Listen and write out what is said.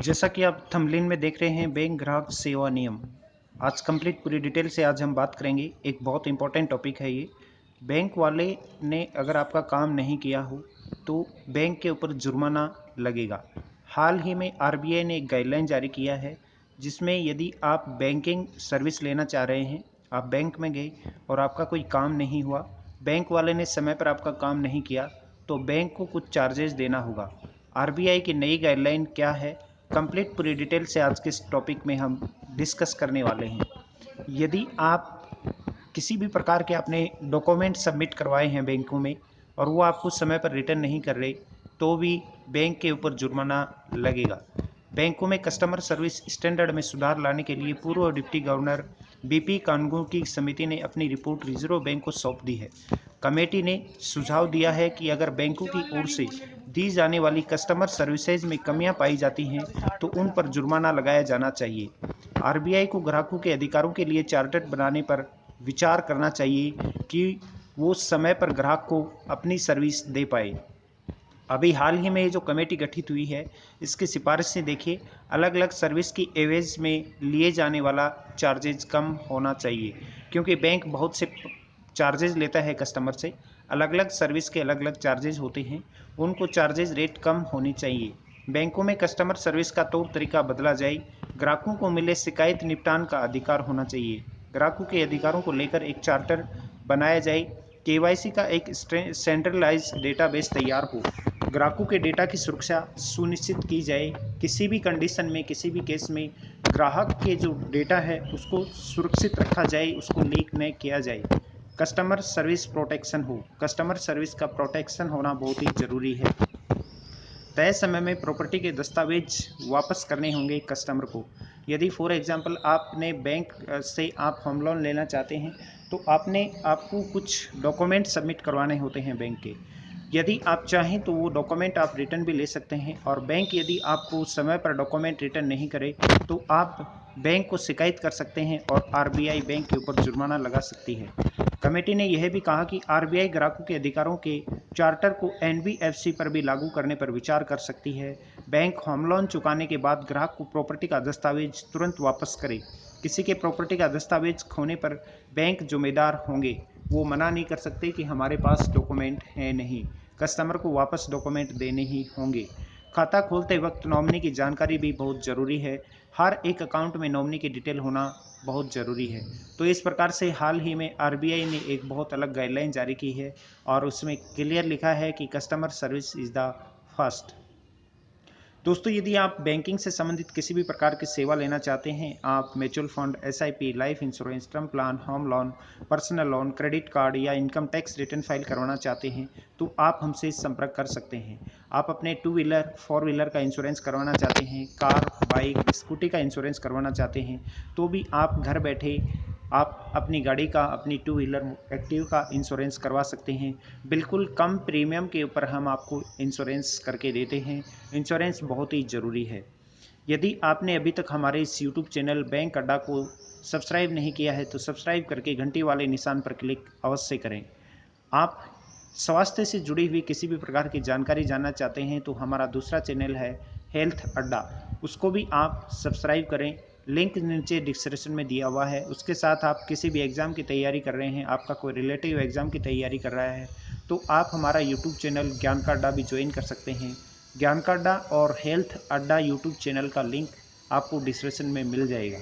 जैसा कि आप थंबनेल में देख रहे हैं, बैंक ग्राहक सेवा नियम। आज कंप्लीट पूरी डिटेल से आज हम बात करेंगे। एक बहुत इंपॉर्टेंट टॉपिक है ये। बैंक वाले ने अगर आपका काम नहीं किया हो तो बैंक के ऊपर जुर्माना लगेगा। हाल ही में आरबीआई ने एक गाइडलाइन जारी किया है, जिसमें यदि आप बैंकिंग सर्विस लेना चाह रहे हैं, आप बैंक में गए और आपका कोई काम नहीं हुआ, बैंक वाले ने समय पर आपका काम नहीं किया, तो बैंक को कुछ चार्जेस देना होगा। आरबीआई की नई गाइडलाइन क्या है, कंप्लीट पूरी डिटेल से आज के इस टॉपिक में हम डिस्कस करने वाले हैं। यदि आप किसी भी प्रकार के अपने डॉक्यूमेंट सबमिट करवाए हैं बैंकों में और वो आपको समय पर रिटर्न नहीं कर रहे, तो भी बैंक के ऊपर जुर्माना लगेगा। बैंकों में कस्टमर सर्विस स्टैंडर्ड में सुधार लाने के लिए पूर्व डिप्टी गवर्नर बीपी कानगो की समिति ने अपनी रिपोर्ट रिजर्व बैंक को सौंप दी है। कमेटी ने सुझाव दिया है कि अगर बैंकों की ओर से दी जाने वाली कस्टमर सर्विसेज में कमियां पाई जाती हैं तो उन पर जुर्माना लगाया जाना चाहिए। आरबीआई को ग्राहकों के अधिकारों के लिए चार्टर बनाने पर विचार करना चाहिए कि वो समय पर ग्राहक को अपनी सर्विस दे पाए। अभी हाल ही में ये जो कमेटी गठित हुई है, इसकी सिफारिश से देखिए, अलग अलग सर्विस की एवज में लिए जाने वाला चार्जेज कम होना चाहिए, क्योंकि बैंक बहुत से चार्जेज लेता है कस्टमर से। अलग अलग सर्विस के अलग अलग चार्जेज होते हैं, उनको चार्जेज रेट कम होनी चाहिए। बैंकों में कस्टमर सर्विस का तौर तरीका बदला जाए। ग्राहकों को मिले शिकायत निपटान का अधिकार होना चाहिए। ग्राहकों के अधिकारों को लेकर एक चार्टर बनाया जाए। केवाईसी का एक सेंट्रलाइज्ड डेटाबेस तैयार हो। ग्राहकों के डेटा की सुरक्षा सुनिश्चित की जाए। किसी भी कंडीशन में, किसी भी केस में ग्राहक के जो डेटा है उसको सुरक्षित रखा जाए, उसको लीक न किया जाए। कस्टमर सर्विस प्रोटेक्शन हो। कस्टमर सर्विस का प्रोटेक्शन होना बहुत ही ज़रूरी है। तय समय में प्रॉपर्टी के दस्तावेज वापस करने होंगे कस्टमर को। यदि फॉर एग्जांपल आपने बैंक से आप होम लोन लेना चाहते हैं, तो आपको कुछ डॉक्यूमेंट सबमिट करवाने होते हैं बैंक के। यदि आप चाहें तो वो डॉक्यूमेंट आप रिटर्न भी ले सकते हैं, और बैंक यदि आपको समय पर डॉक्यूमेंट रिटर्न नहीं करे तो आप बैंक को शिकायत कर सकते हैं और आरबीआई बैंक के ऊपर जुर्माना लगा सकती है। कमेटी ने यह भी कहा कि आरबीआई ग्राहकों के अधिकारों के चार्टर को एनबीएफसी पर भी लागू करने पर विचार कर सकती है। बैंक होम लोन चुकाने के बाद ग्राहक को प्रॉपर्टी का दस्तावेज तुरंत वापस करे। किसी के प्रॉपर्टी का दस्तावेज खोने पर बैंक जिम्मेदार होंगे। वो मना नहीं कर सकते कि हमारे पास डॉक्यूमेंट है नहीं। कस्टमर को वापस डॉक्यूमेंट देने ही होंगे। खाता खोलते वक्त नॉमिनी की जानकारी भी बहुत ज़रूरी है। हर एक अकाउंट में नॉमिनी की डिटेल होना बहुत ज़रूरी है। तो इस प्रकार से हाल ही में आरबीआई ने एक बहुत अलग गाइडलाइन जारी की है, और उसमें क्लियर लिखा है कि customer service is the first. दोस्तों, यदि आप बैंकिंग से संबंधित किसी भी प्रकार की सेवा लेना चाहते हैं, आप mutual fund, SIP, life insurance, term plan, home loan, personal loan, credit card या इनकम टैक्स रिटर्न फाइल करवाना चाहते हैं, तो आप हमसे संपर्क कर सकते हैं। आप अपने टू व्हीलर, फोर व्हीलर का इंश्योरेंस करवाना चाहते हैं, कार, बाइक, स्कूटी का इंश्योरेंस करवाना चाहते हैं, तो भी आप घर बैठे आप अपनी गाड़ी का, अपनी टू व्हीलर एक्टिव का इंश्योरेंस करवा सकते हैं। बिल्कुल कम प्रीमियम के ऊपर हम आपको इंश्योरेंस करके देते हैं। इंश्योरेंस बहुत ही ज़रूरी है। यदि आपने अभी तक हमारे इस यूट्यूब चैनल बैंक अड्डा को सब्सक्राइब नहीं किया है, तो सब्सक्राइब करके घंटी वाले निशान पर क्लिक अवश्य करें। आप स्वास्थ्य से जुड़ी हुई किसी भी प्रकार की जानकारी जानना चाहते हैं, तो हमारा दूसरा चैनल है हेल्थ अड्डा, उसको भी आप सब्सक्राइब करें। लिंक नीचे डिस्क्रिप्शन में दिया हुआ है। उसके साथ आप किसी भी एग्ज़ाम की तैयारी कर रहे हैं, आपका कोई रिलेटिव एग्ज़ाम की तैयारी कर रहा है, तो आप हमारा यूट्यूब चैनल ज्ञान का अड्डा भी ज्वाइन कर सकते हैं। ज्ञान का अड्डा और हेल्थ अड्डा यूट्यूब चैनल का लिंक आपको डिस्क्रिप्शन में मिल जाएगा।